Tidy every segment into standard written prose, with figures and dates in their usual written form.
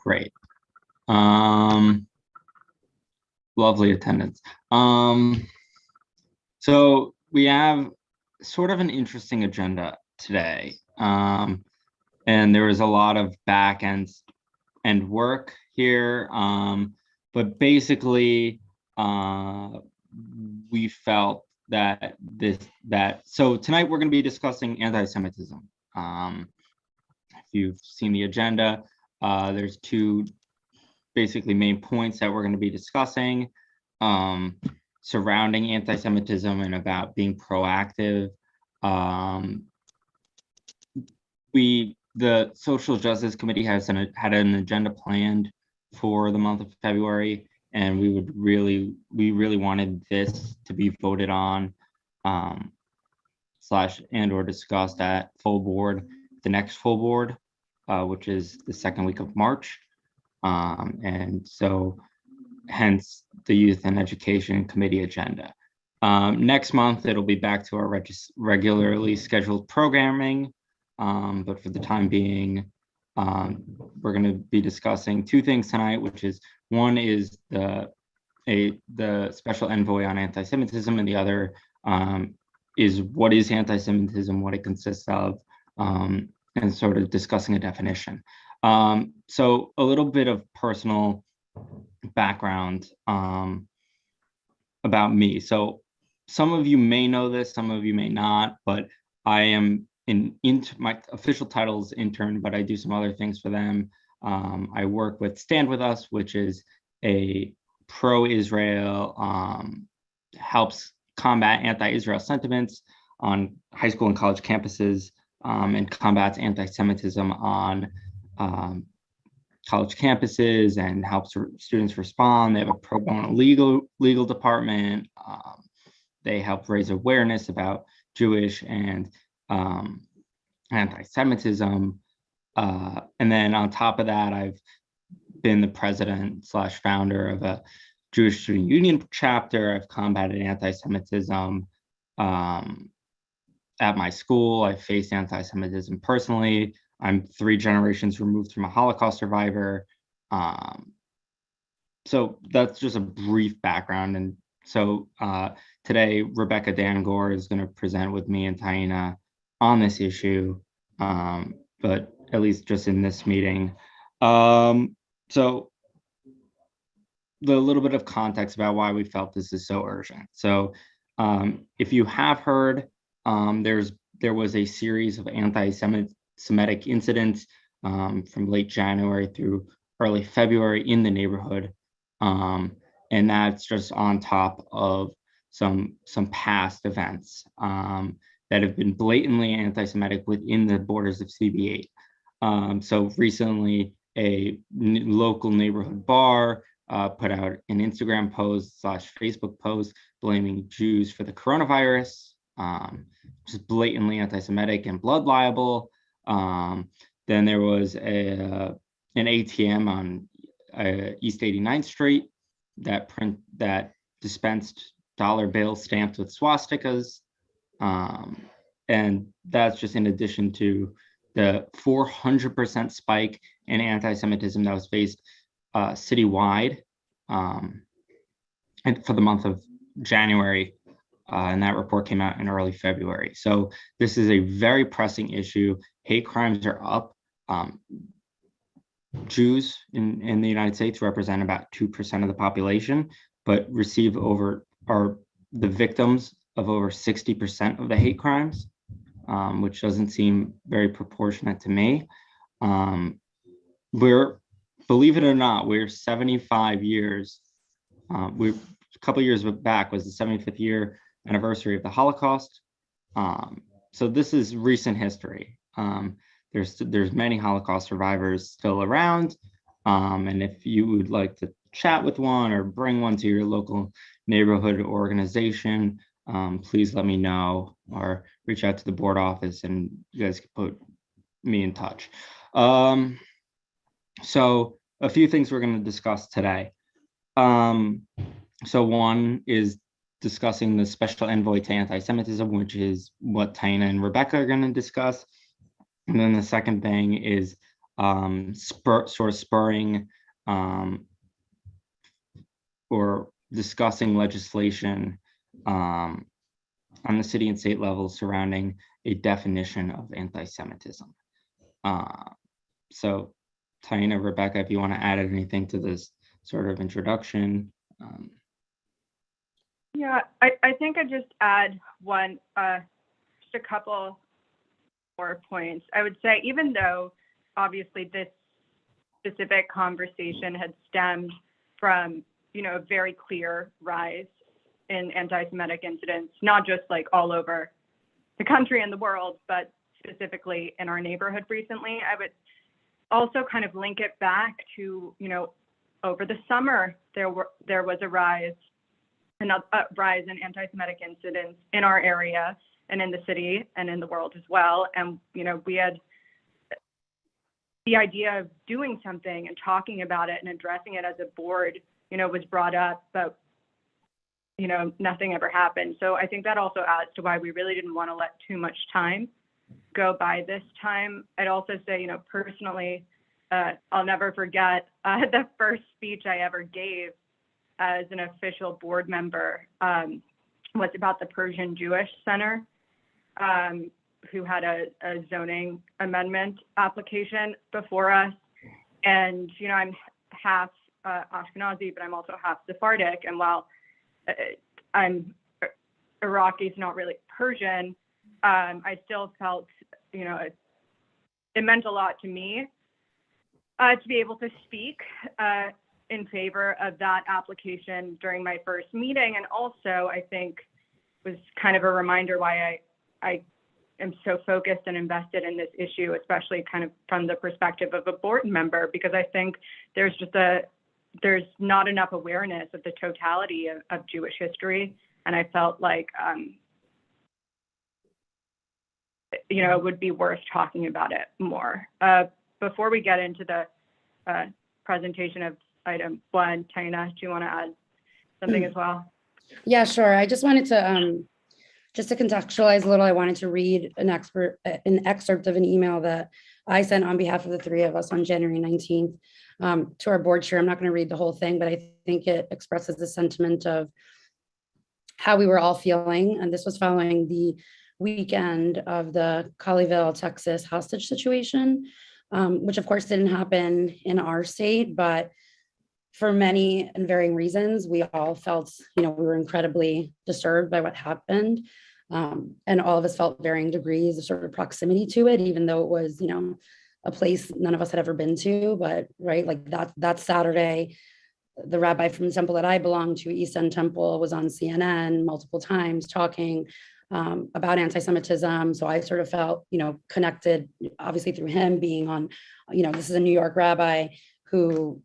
Great. Lovely attendance. So we have sort of an interesting agenda today. And there was a lot of back end work here. But basically, we felt that so tonight we're going to be discussing anti-Semitism. If you've seen the agenda, there's two basically main points that we're going to be discussing surrounding anti-Semitism and about being proactive. The Social Justice Committee had an agenda planned for the month of February, and we really wanted this to be voted on /or discussed at full board, the next full board, which is the second week of March. And so hence the Youth and Education Committee agenda. Next month, it'll be back to our regularly scheduled programming. But for the time being, we're going to be discussing two things tonight, which is one is the special envoy on anti-Semitism, and the other is what is anti-Semitism, what it consists of, and sort of discussing a definition. So a little bit of personal background about me. So some of you may know this, some of you may not, but I am my official title is intern, but I do some other things for them. I work with Stand With Us, which is a pro-Israel, helps combat anti-Israel sentiments on high school and college campuses, and combats anti-Semitism on college campuses and helps students respond. They have a pro bono legal department. They help raise awareness about Jewish and anti-Semitism. And then on top of that, I've been the president / founder of a Jewish Student Union chapter. I've combated anti-Semitism at my school. I faced anti-Semitism personally. I'm 3 generations removed from a Holocaust survivor. So that's just a brief background. And so today, Rebecca Dangor is going to present with me and Taina on this issue, but at least just in this meeting. So the little bit of context about why we felt this is so urgent. So if you have heard, there was a series of anti-Semitic incidents from late January through early February in the neighborhood. And that's just on top of some past events that have been blatantly anti-Semitic within the borders of CB8. So recently, a local neighborhood bar put out an Instagram post / Facebook post blaming Jews for the coronavirus, which is blatantly anti-Semitic and blood libel. Then there was an ATM on East 89th Street that dispensed dollar bills stamped with swastikas. And that's just in addition to the 400% spike in anti-Semitism that was faced citywide and for the month of January. And that report came out in early February. So this is a very pressing issue. Hate crimes are up. Jews in the United States represent about 2% of the population, but are the victims of over 60% of the hate crimes, which doesn't seem very proportionate to me. Believe it or not, we're 75 years. A couple years back was the 75th year anniversary of the Holocaust. So this is recent history. There's many Holocaust survivors still around. And if you would like to chat with one or bring one to your local neighborhood organization, please let me know or reach out to the board office and you guys can put me in touch. So a few things we're going to discuss today. So one is discussing the special envoy to anti-Semitism, which is what Taina and Rebecca are going to discuss. And then the second thing is spurring or discussing legislation on the city and state level surrounding a definition of anti-Semitism. So, Taina, Rebecca, if you want to add anything to this sort of introduction. Yeah, I think I'd just add just a couple more points. I would say, even though obviously this specific conversation had stemmed from, a very clear rise in anti-Semitic incidents, not just like all over the country and the world, but specifically in our neighborhood recently, I would also kind of link it back to, over the summer, there was a rise in anti-Semitic incidents in our area and in the city and in the world as well. And, we had the idea of doing something and talking about it and addressing it as a board, was brought up, but, nothing ever happened. So I think that also adds to why we really didn't want to let too much time go by this time. I'd also say, personally, I'll never forget the first speech I ever gave as an official board member was about the Persian Jewish Center, who had a zoning amendment application before us. And, I'm half Ashkenazi, but I'm also half Sephardic. And while I'm Iraqi, is not really Persian, I still felt, it meant a lot to me to be able to speak in favor of that application during my first meeting. And also, I think, was kind of a reminder why I am so focused and invested in this issue, especially kind of from the perspective of a board member, because I think there's not enough awareness of the totality of Jewish history. And I felt like, it would be worth talking about it more. Before we get into the presentation of item 1, Taina, do you want to add something as well? Yeah, sure. I just wanted to, just to contextualize a little, I wanted to read an excerpt of an email that I sent on behalf of the three of us on January 19th to our board chair. I'm not going to read the whole thing, but I think it expresses the sentiment of how we were all feeling. And this was following the weekend of the Colleyville, Texas hostage situation, which of course didn't happen in our state, but for many and varying reasons, we all felt, we were incredibly disturbed by what happened. And all of us felt varying degrees of sort of proximity to it, even though it was, a place none of us had ever been to. But right, like that Saturday, the rabbi from the temple that I belong to, East End Temple, was on CNN multiple times talking about anti-Semitism. So I sort of felt, connected, obviously through him being on, this is a New York rabbi who,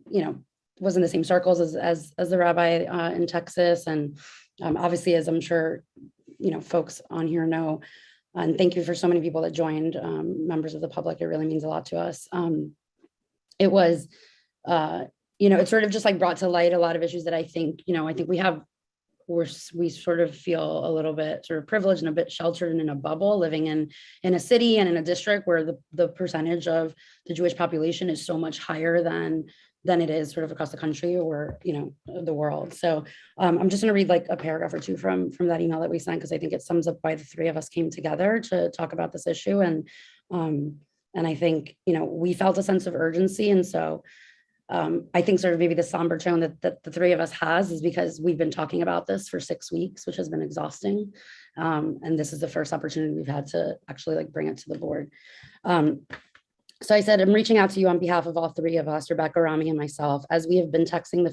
was in the same circles as the rabbi in Texas. And obviously, as I'm sure, folks on here know, and thank you for so many people that joined, members of the public. It really means a lot to us. It was, it sort of just like brought to light a lot of issues that I think we sort of feel a little bit sort of privileged and a bit sheltered and in a bubble, living in a city and in a district where the percentage of the Jewish population is so much higher than it is sort of across the country or, the world. So I'm just going to read like a paragraph or two from that email that we sent, because I think it sums up why the three of us came together to talk about this issue. And I think, we felt a sense of urgency. And so I think sort of maybe the somber tone that the three of us has is because we've been talking about this for 6 weeks, which has been exhausting. And this is the first opportunity we've had to actually like bring it to the board. So I said, I'm reaching out to you on behalf of all three of us, Rebecca, Rami, and myself, as we have been texting the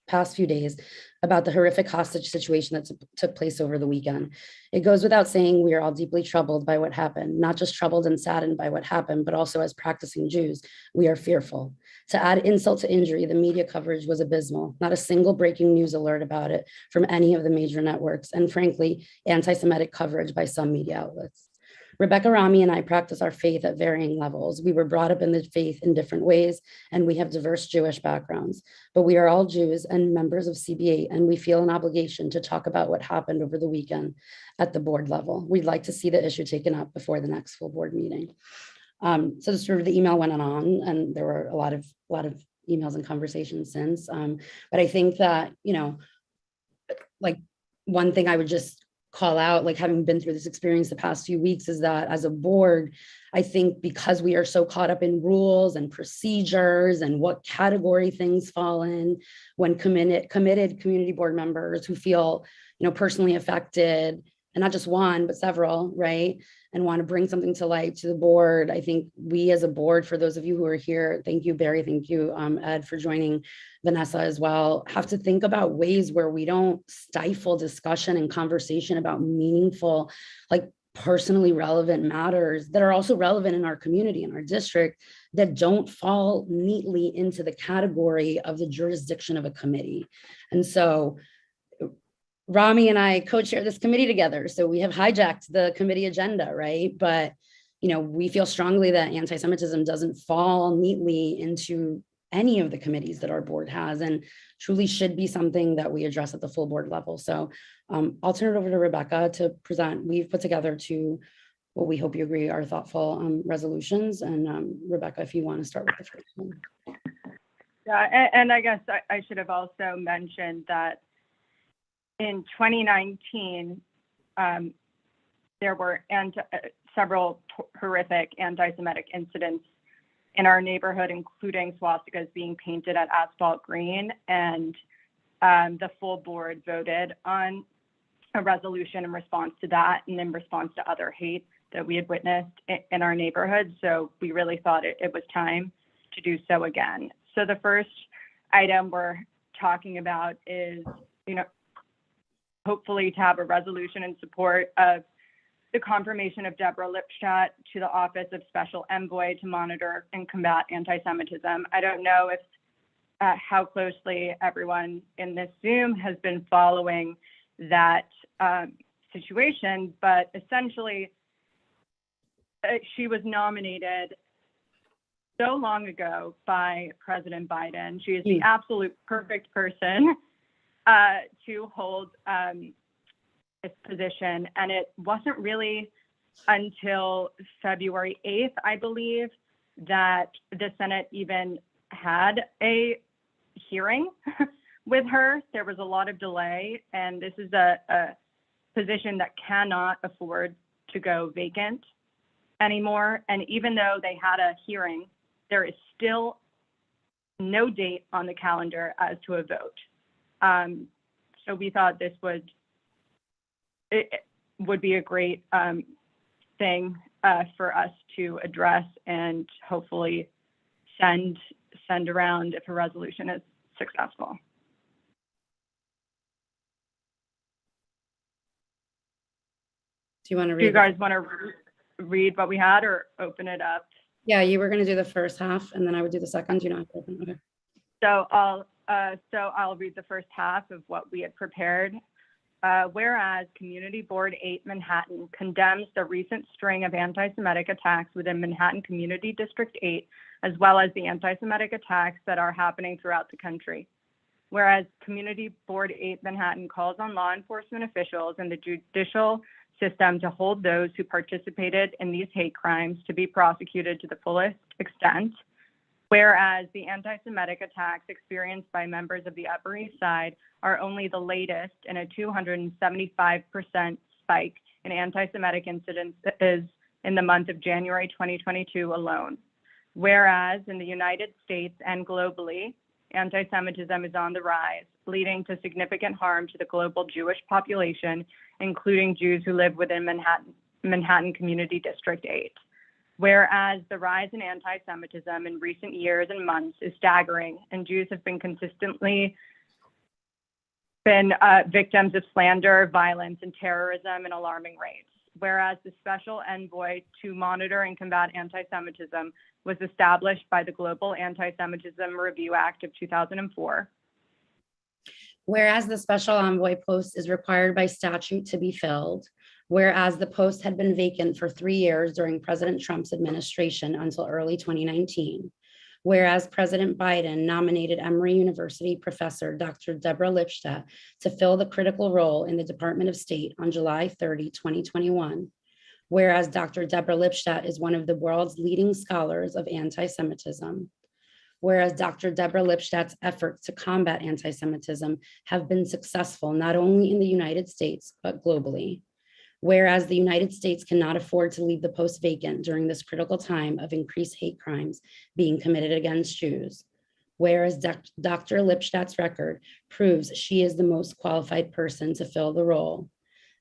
past few days about the horrific hostage situation that took place over the weekend. It goes without saying, we are all deeply troubled by what happened, not just troubled and saddened by what happened, but also as practicing Jews, we are fearful. To add insult to injury, the media coverage was abysmal. Not a single breaking news alert about it from any of the major networks, and frankly, anti-Semitic coverage by some media outlets. Rebecca, Rami, and I practice our faith at varying levels. We were brought up in the faith in different ways, and we have diverse Jewish backgrounds. But we are all Jews and members of CB8, and we feel an obligation to talk about what happened over the weekend at the board level. We'd like to see the issue taken up before the next full board meeting. So sort of the email went on, and there were a lot of emails and conversations since. But I think that, like one thing I would just call out, like having been through this experience the past few weeks, is that as a board, I think because we are so caught up in rules and procedures and what category things fall in, when committed community board members who feel, personally affected, and not just one, but several, right? And want to bring something to light to the board. I think we as a board, for those of you who are here, thank you, Barry, thank you, Ed, for joining, Vanessa as well, have to think about ways where we don't stifle discussion and conversation about meaningful, like personally relevant matters that are also relevant in our community, in our district, that don't fall neatly into the category of the jurisdiction of a committee. And so Rami and I co-chair this committee together. So we have hijacked the committee agenda, right? But, we feel strongly that anti-Semitism doesn't fall neatly into any of the committees that our board has, and truly should be something that we address at the full board level. So I'll turn it over to Rebecca to present. We've put together two, what we hope you agree are thoughtful resolutions. And Rebecca, if you want to start with the first one. Yeah, and I guess I should have also mentioned that in 2019, there were several horrific anti-Semitic incidents in our neighborhood, including swastikas being painted at asphalt green. And the full board voted on a resolution in response to that, and in response to other hate that we had witnessed in our neighborhood. So we really thought it was time to do so again. So the first item we're talking about is, hopefully to have a resolution in support of the confirmation of Deborah Lipstadt to the Office of Special Envoy to monitor and combat anti-Semitism. I don't know if how closely everyone in this Zoom has been following that situation, but essentially she was nominated so long ago by President Biden. She is the absolute perfect person to hold this position. And it wasn't really until February 8th, I believe, that the Senate even had a hearing with her. There was a lot of delay, and this is a position that cannot afford to go vacant anymore. And even though they had a hearing, there is still no date on the calendar as to a vote. So we thought this would be a great thing for us to address and hopefully send around if a resolution is successful. Do you want to read? Do you guys want to read what we had or open it up? Yeah, you were going to do the first half, and then I would do the second. You know, okay. So I'll read the first half of what we had prepared. Whereas Community Board 8 Manhattan condemns the recent string of anti-Semitic attacks within Manhattan Community District 8, as well as the anti-Semitic attacks that are happening throughout the country. Whereas Community Board 8 Manhattan calls on law enforcement officials and the judicial system to hold those who participated in these hate crimes to be prosecuted to the fullest extent. Whereas the anti-Semitic attacks experienced by members of the Upper East Side are only the latest in a 275% spike in anti-Semitic incidents in the month of January 2022 alone. Whereas in the United States and globally, anti-Semitism is on the rise, leading to significant harm to the global Jewish population, including Jews who live within Manhattan Community District 8. Whereas the rise in anti-Semitism in recent years and months is staggering, and Jews have been consistently victims of slander, violence, and terrorism in alarming rates. Whereas the Special Envoy to monitor and combat anti-Semitism was established by the Global Anti-Semitism Review Act of 2004. Whereas the Special Envoy post is required by statute to be filled. Whereas the post had been vacant for 3 years during President Trump's administration until early 2019. Whereas President Biden nominated Emory University professor Dr. Deborah Lipstadt to fill the critical role in the Department of State on July 30, 2021. Whereas Dr. Deborah Lipstadt is one of the world's leading scholars of anti-Semitism. Whereas Dr. Deborah Lipstadt's efforts to combat anti-Semitism have been successful not only in the United States, but globally. Whereas the United States cannot afford to leave the post vacant during this critical time of increased hate crimes being committed against Jews. Whereas Dr. Lipstadt's record proves she is the most qualified person to fill the role.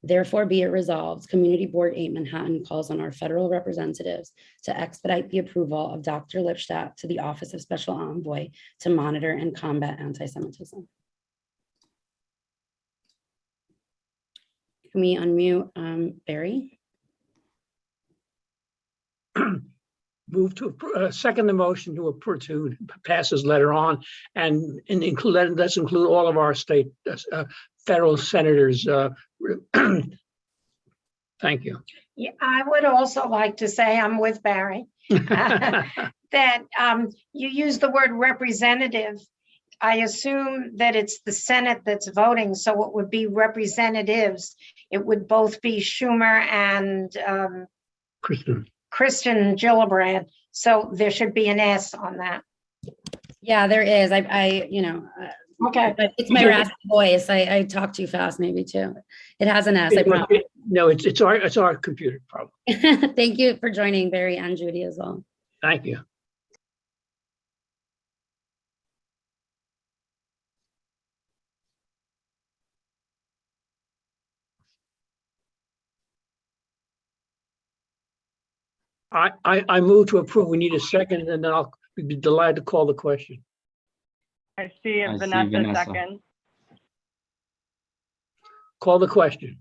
Therefore, be it resolved, Community Board 8 Manhattan calls on our federal representatives to expedite the approval of Dr. Lipstadt to the Office of Special Envoy to monitor and combat anti-Semitism. Can we unmute Barry? Move to second the motion to approve, to pass this letter on, and include, let's include all of our state federal senators. Thank you. Yeah, I would also like to say I'm with Barry. That you use the word representative. I assume that it's the Senate that's voting, so it would be representatives. It would both be Schumer and Kristen Gillibrand. So there should be an S on that. Yeah, there is. Okay. But it's my raspy voice. I talk too fast, maybe too. It has an S. I promise. No, it's our computer problem. Thank you for joining, Barry and Judy as well. Thank you. I move to approve. We need a second, and then I'll be delighted to call the question. I see I see Vanessa Vanessa. second. Call the question.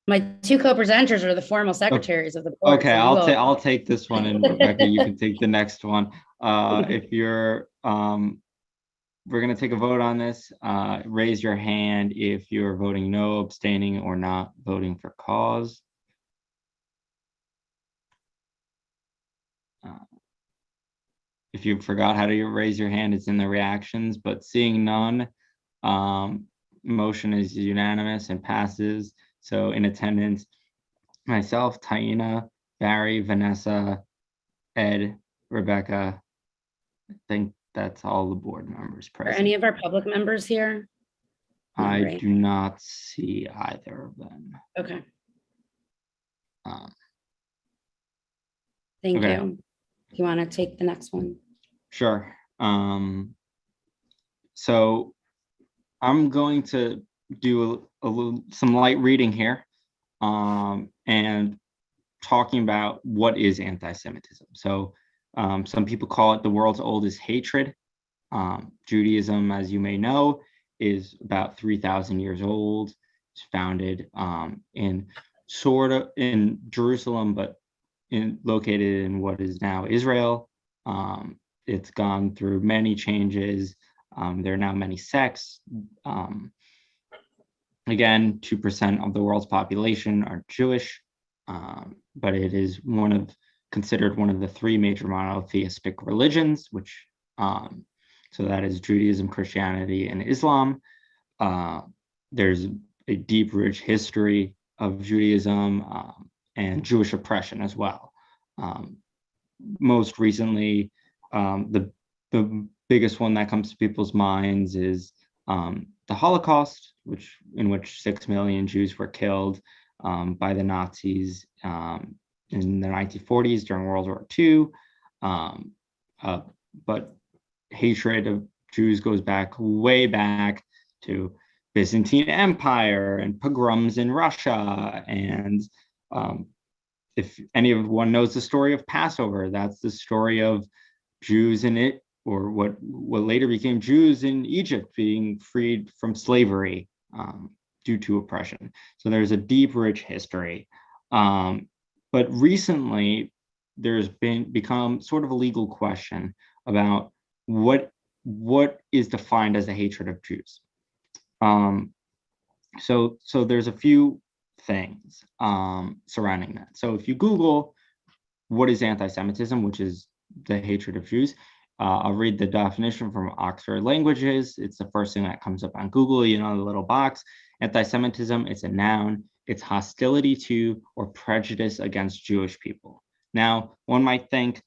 My two co-presenters are the formal secretaries of the board. Okay, so I'll take this one, and Rebecca, you can take the next one. If you're, we're gonna take a vote on this. Raise your hand if you're voting no, abstaining, or not voting for cause. If you forgot how to raise your hand, it's in the reactions, but seeing none, motion is unanimous and passes. So in attendance, myself, Taina, Barry, Vanessa, Ed, Rebecca. I think that's all the board members Are present. any of our public members here? I Right. do not see either of them. Okay, Um, thank Okay. you. Do you want to take the next one? Sure. So I'm going to do some light reading here, and talking about what is anti-Semitism. So some people call it the world's oldest hatred. Judaism, as you may know, is about 3,000 years old. It's founded in Jerusalem, but located in what is now Israel. It's gone through many changes. There are now many sects. Again, 2% of the world's population are Jewish, but it is considered one of the three major monotheistic religions, which so that is Judaism, Christianity, and Islam. There's a deep, rich history of Judaism and Jewish oppression as well. Most recently, the biggest one that comes to people's minds is the Holocaust, in which 6 million Jews were killed by the Nazis in the 1940s during World War II. But hatred of Jews goes way back to Byzantine Empire and pogroms in Russia. And if anyone knows the story of Passover, that's the story of Jews in it, or what later became Jews in Egypt being freed from slavery due to oppression. So there's a deep, rich history. But recently, there's become sort of a legal question about what is defined as a hatred of Jews. So there's a few things surrounding that. So if you Google what is anti-Semitism, which is the hatred of Jews, I'll read the definition from Oxford Languages. It's the first thing that comes up on Google, the little box. Anti-Semitism, it's a noun. it's hostility to or prejudice against Jewish people. Now, one might think,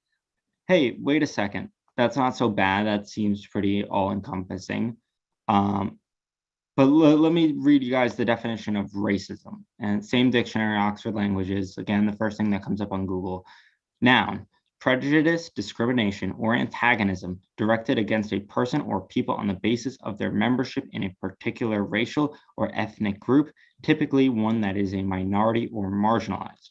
hey, wait a second, that's not so bad. That seems pretty all-encompassing. But let me read you guys the definition of racism. And same dictionary, Oxford Languages. Again, the first thing that comes up on Google. Noun, prejudice, discrimination, or antagonism directed against a person or people on the basis of their membership in a particular racial or ethnic group, typically one that is a minority or marginalized.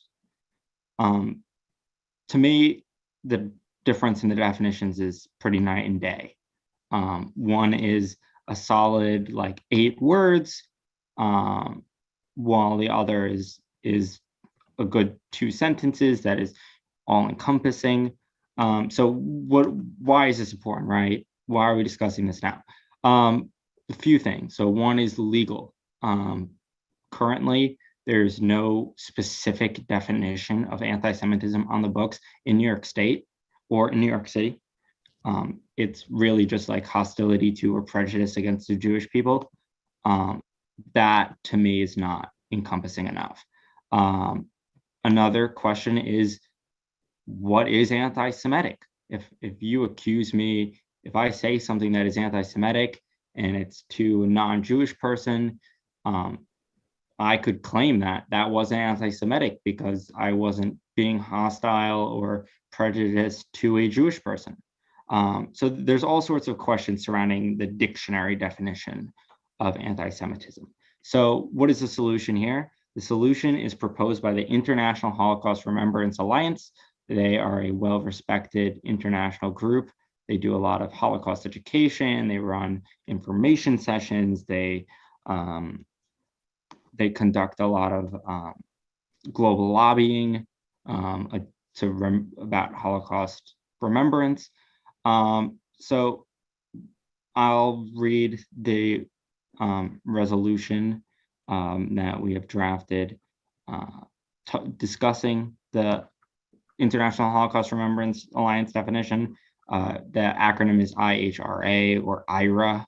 To me, the difference in the definitions is pretty night and day. One is a solid like 8 words, while the other is a good 2 sentences that is all encompassing. So why is this important, right? Why are we discussing this now? A few things. So one is legal. Currently, there's no specific definition of anti-Semitism on the books in New York State or in New York City. It's really just like hostility to or prejudice against the Jewish people. That to me is not encompassing enough. Another question is, what is anti-Semitic? If you accuse me, if I say something that is anti-Semitic and it's to a non-Jewish person, I could claim that wasn't anti-Semitic because I wasn't being hostile or prejudiced to a Jewish person. So there's all sorts of questions surrounding the dictionary definition of anti-Semitism. So what is the solution here? The solution is proposed by the International Holocaust Remembrance Alliance. They are a well-respected international group. They do a lot of Holocaust education. They run information sessions. They conduct a lot of global lobbying about Holocaust remembrance. So I'll read the resolution that we have drafted discussing the International Holocaust Remembrance Alliance definition. The acronym is IHRA or IRA.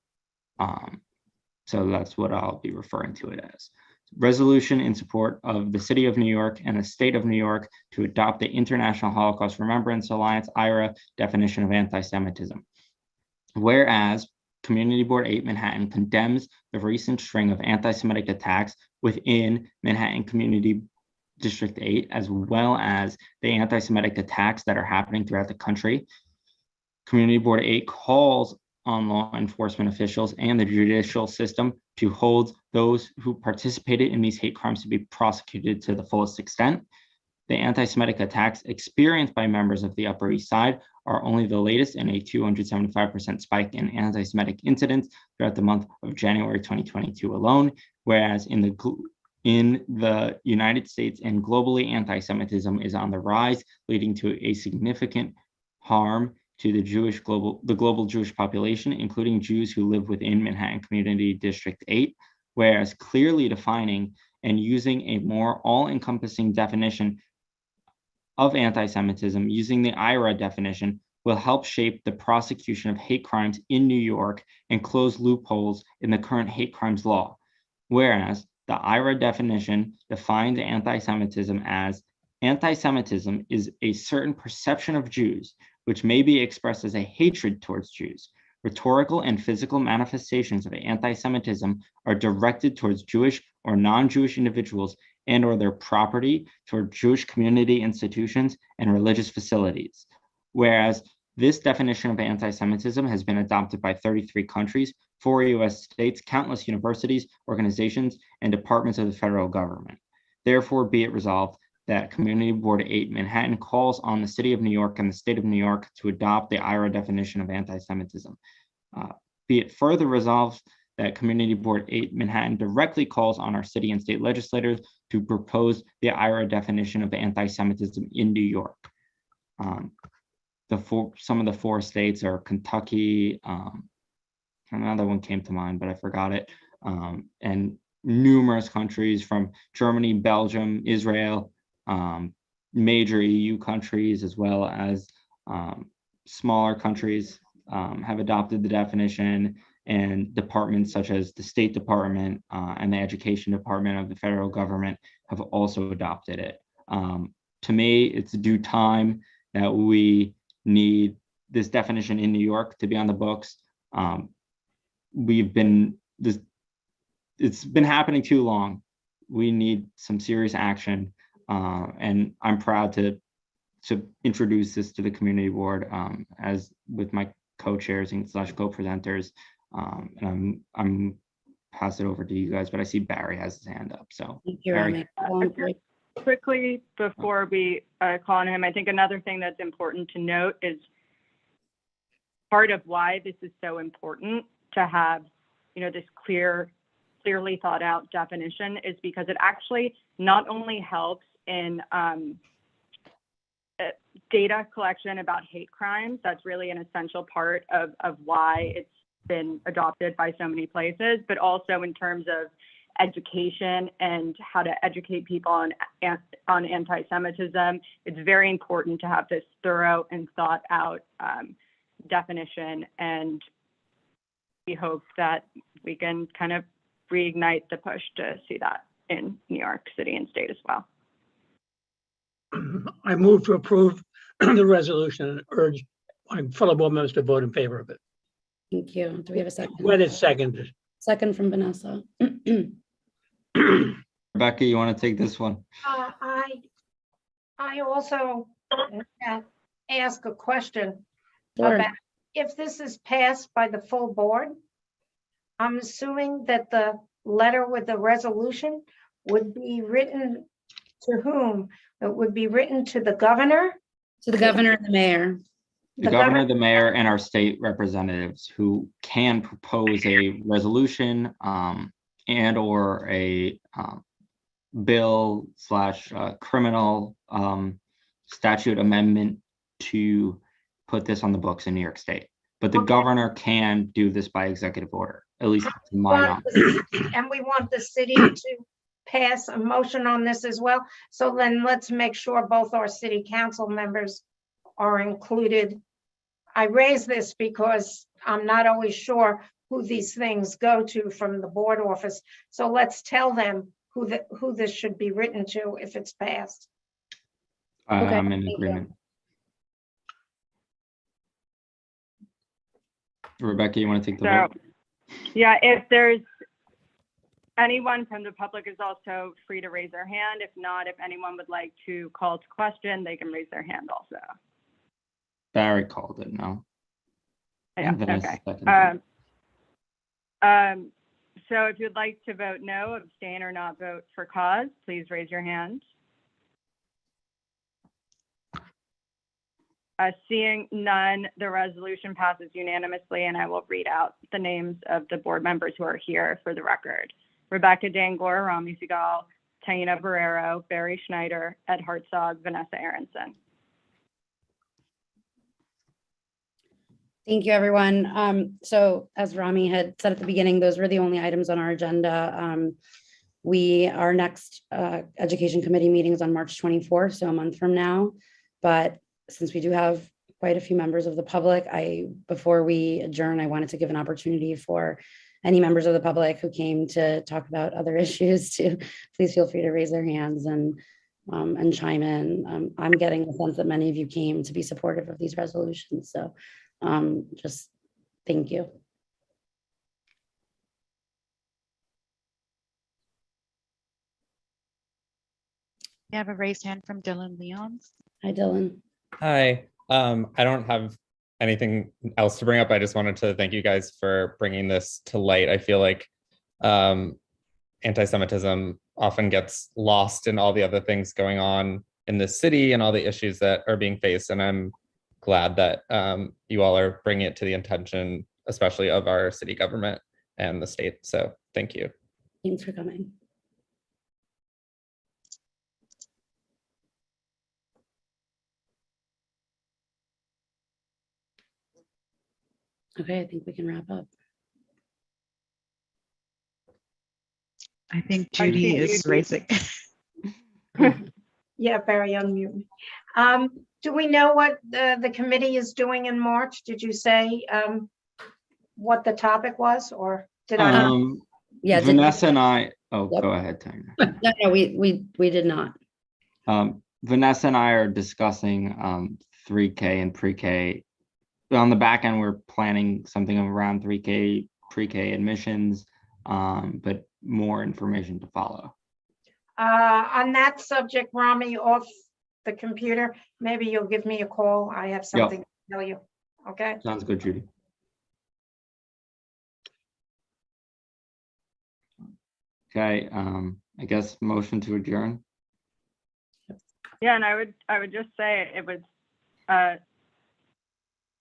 So that's what I'll be referring to it as. Resolution in support of the City of New York and the State of New York to adopt the International Holocaust Remembrance Alliance, IRA, definition of anti-Semitism. Whereas Community Board 8 Manhattan condemns the recent string of anti-Semitic attacks within Manhattan Community District 8, as well as the anti-Semitic attacks that are happening throughout the country. Community Board 8 calls on law enforcement officials and the judicial system to hold those who participated in these hate crimes to be prosecuted to the fullest extent. The anti-Semitic attacks experienced by members of the Upper East Side are only the latest in a 275% spike in anti-Semitic incidents throughout the month of January 2022 alone, whereas in the United States and globally, anti-Semitism is on the rise, leading to a significant harm to the global Jewish population, including Jews who live within Manhattan Community District 8, whereas clearly defining and using a more all-encompassing definition of anti-Semitism using the IRA definition will help shape the prosecution of hate crimes in New York and close loopholes in the current hate crimes law. Whereas the IRA definition defines anti-Semitism as anti-Semitism is a certain perception of Jews, which may be expressed as a hatred towards Jews. Rhetorical and physical manifestations of anti-Semitism are directed towards Jewish or non-Jewish individuals and or their property, toward Jewish community institutions and religious facilities. Whereas this definition of anti-Semitism has been adopted by 33 countries, 4 US states, countless universities, organizations, and departments of the federal government. Therefore, be it resolved that Community Board 8 Manhattan calls on the City of New York and the State of New York to adopt the IRA definition of anti-Semitism. Be it further resolved that Community Board 8 Manhattan directly calls on our city and state legislators to propose the IRA definition of anti-Semitism in New York. Some of the 4 states are Kentucky, another one came to mind, but I forgot it, and numerous countries from Germany, Belgium, Israel, major EU countries, as well as smaller countries have adopted the definition, and departments such as the State Department and the Education Department of the federal government have also adopted it. To me, it's due time that we need this definition in New York to be on the books. It's been happening too long. We need some serious action, and I'm proud to introduce this to the community board as with my co-chairs and / co-presenters. And I'm pass it over to you guys, but I see Barry has his hand up. So Thank you, Barry. Rami. Quickly before we call on him, I think another thing that's important to note is part of why this is so important to have, this clearly thought out definition is because it actually not only helps in data collection about hate crimes. That's really an essential part of why it's been adopted by so many places, but also in terms of education and how to educate people on anti-Semitism. It's very important to have this thorough and thought out definition, and we hope that we can kind of reignite the push to see that in New York City and state as well. I move to approve the resolution and urge my fellow board members to vote in favor of it. Thank you. Do we have a second? When it's seconded. Second from Vanessa. Rebecca, you want to take this one? I also ask a question Sure. about if this is passed by the full board. I'm assuming that the letter with the resolution would be written to whom? It would be written to the governor? To the governor and the mayor. The governor, the mayor, and our state representatives who can propose a resolution and or a bill / criminal statute amendment to put this on the books in New York State. But the governor can do this by executive order, at least to my knowledge. And we want the city to pass a motion on this as well. So then let's make sure both our city council members are included. I raise this because I'm not always sure who these things go to from the board office. So let's tell them who this should be written to if it's passed. Okay, I'm in thank you. agreement. Rebecca, you want to take the vote? Yeah, if there's anyone from the public is also free to raise their hand. If not, if anyone would like to call to question, they can raise their hand also. Barry called it, no? Yeah, And Vanessa okay. seconded. So if you'd like to vote no, abstain, or not vote for cause, please raise your hand. Seeing none, the resolution passes unanimously, and I will read out the names of the board members who are here for the record. Rebecca Dangor, Rami Segal, Taina Barrero, Barry Schneider, Ed Hartzog, Vanessa Aronson. Thank you, everyone. So as Rami had said at the beginning, those were the only items on our agenda. Our next education committee meeting is on March 24th, so a month from now. But since we do have quite a few members of the public, before we adjourn, I wanted to give an opportunity for any members of the public who came to talk about other issues to please feel free to raise their hands and chime in. I'm getting the sense that many of you came to be supportive of these resolutions. So just thank you. We have a raised hand from Dylan Leons. Hi, Dylan. Hi, I don't have anything else to bring up. I just wanted to thank you guys for bringing this to light. I feel like anti-Semitism often gets lost in all the other things going on in this city and all the issues that are being faced. And I'm glad that you all are bringing it to the attention, especially of our city government and the state. So thank you. Thanks for coming. Okay, I think we can wrap up. I think Judy is raising. Yeah, Barry, unmute. Do we know what the committee is doing in March? Did you say what the topic was, or did I? Yeah. Vanessa and I, Yep. go ahead, Tina. No, we did not. Vanessa and I are discussing 3K and pre-K. On the back end, we're planning something around 3K pre-K admissions, but more information to follow. On that subject, Rami, off the computer, maybe you'll give me a call. I have something to tell you. Okay? Sounds good, Judy. Okay, I guess motion to adjourn. Yeah, and I would just say it was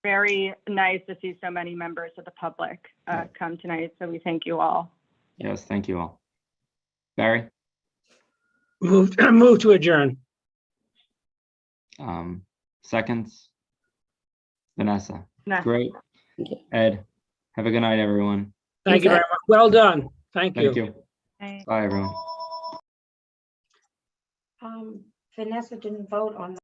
very nice to see so many members of the public come tonight. So we thank you all. Yes, thank you all. Barry, Move to adjourn. seconds. Vanessa, No. great. Thank you. Ed, have a good night, everyone. Thank you very much. Well done. Thank Thank you. you. Bye, everyone. Vanessa didn't vote on